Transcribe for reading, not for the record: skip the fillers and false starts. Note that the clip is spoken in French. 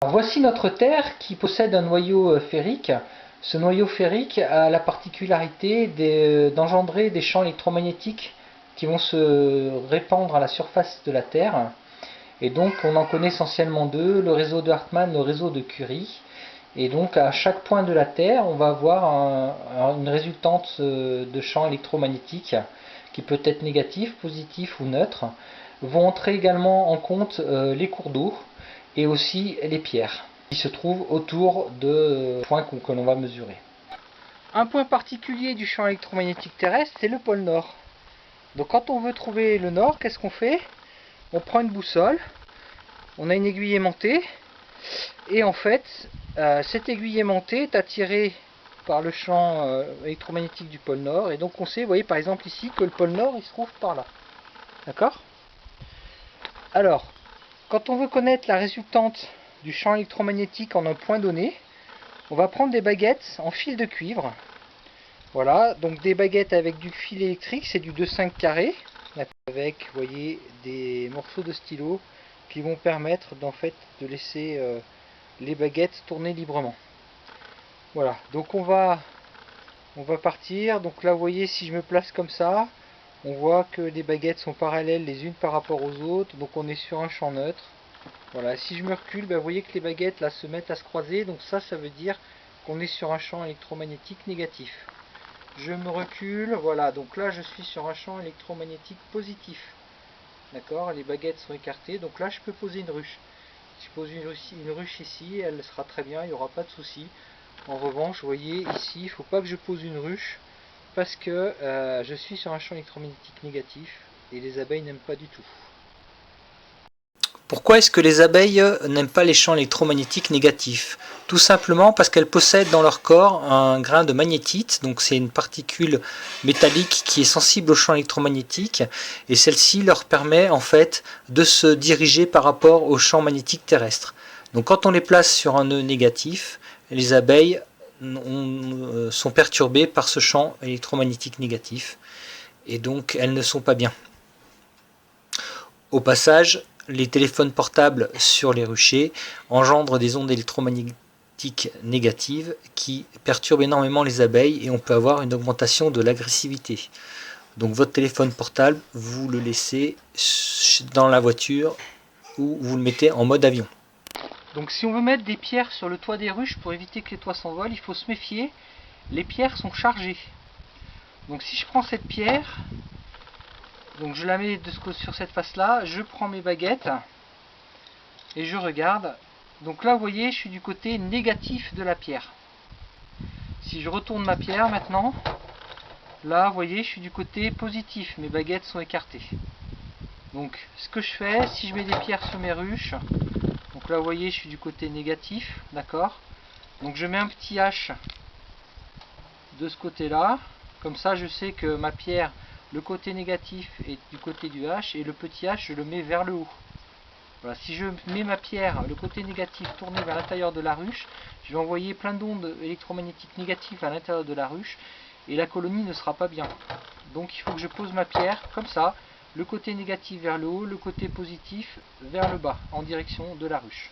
Alors, voici notre Terre qui possède un noyau ferrique. Ce noyau ferrique a la particularité d'engendrer des champs électromagnétiques qui vont se répandre à la surface de la Terre. Et donc on en connaît essentiellement deux, le réseau de Hartmann, le réseau de Curie. Et donc à chaque point de la Terre, on va avoir une résultante de champs électromagnétiques qui peut être négatif, positif ou neutre. Vont entrer également en compte les cours d'eau et aussi les pierres qui se trouvent autour de points que l'on va mesurer. Un point particulier du champ électromagnétique terrestre, c'est le pôle Nord. Donc quand on veut trouver le Nord, qu'est-ce qu'on fait? On prend une boussole, on a une aiguille aimantée, et en fait, cette aiguille aimantée est attirée par le champ électromagnétique du pôle Nord, et donc on sait, vous voyez par exemple ici, que le pôle Nord il se trouve par là. D'accord? Alors, quand on veut connaître la résultante du champ électromagnétique en un point donné, on va prendre des baguettes en fil de cuivre. Voilà, donc des baguettes avec du fil électrique, c'est du 2,5 carré, avec, vous voyez, des morceaux de stylo qui vont permettre d'en fait de laisser les baguettes tourner librement. Voilà, donc on va partir. Donc là, vous voyez, si je me place comme ça, on voit que les baguettes sont parallèles les unes par rapport aux autres, donc on est sur un champ neutre. Voilà, si je me recule, vous voyez que les baguettes là se mettent à se croiser, donc ça veut dire qu'on est sur un champ électromagnétique négatif. Je me recule, voilà, donc là je suis sur un champ électromagnétique positif. D'accord, les baguettes sont écartées, donc là je peux poser une ruche. Si je pose une ruche ici, elle sera très bien, il n'y aura pas de souci. En revanche, vous voyez ici, il ne faut pas que je pose une ruche parce que je suis sur un champ électromagnétique négatif et les abeilles n'aiment pas du tout. Pourquoi est-ce que les abeilles n'aiment pas les champs électromagnétiques négatifs? Tout simplement parce qu'elles possèdent dans leur corps un grain de magnétite, donc c'est une particule métallique qui est sensible aux champs électromagnétiques, et celle-ci leur permet en fait de se diriger par rapport aux champs magnétiques terrestres. Donc quand on les place sur un nœud négatif, les abeilles sont perturbées par ce champ électromagnétique négatif, et donc elles ne sont pas bien. Au passage, les téléphones portables sur les ruchers engendrent des ondes électromagnétiques négatives qui perturbent énormément les abeilles et on peut avoir une augmentation de l'agressivité. Donc votre téléphone portable, vous le laissez dans la voiture ou vous le mettez en mode avion. Donc si on veut mettre des pierres sur le toit des ruches pour éviter que les toits s'envolent, il faut se méfier, les pierres sont chargées. Donc si je prends cette pierre, donc je la mets sur cette face là, je prends mes baguettes et je regarde. Donc là vous voyez, je suis du côté négatif de la pierre. Si je retourne ma pierre maintenant, là vous voyez, je suis du côté positif, mes baguettes sont écartées. Donc ce que je fais, si je mets des pierres sur mes ruches, donc là vous voyez, je suis du côté négatif, d'accord. Donc je mets un petit H de ce côté là, comme ça je sais que ma pierre, le côté négatif est du côté du H et le petit H je le mets vers le haut. Voilà, si je mets ma pierre, le côté négatif tourné vers l'intérieur de la ruche, je vais envoyer plein d'ondes électromagnétiques négatives à l'intérieur de la ruche et la colonie ne sera pas bien. Donc il faut que je pose ma pierre comme ça, le côté négatif vers le haut, le côté positif vers le bas, en direction de la ruche.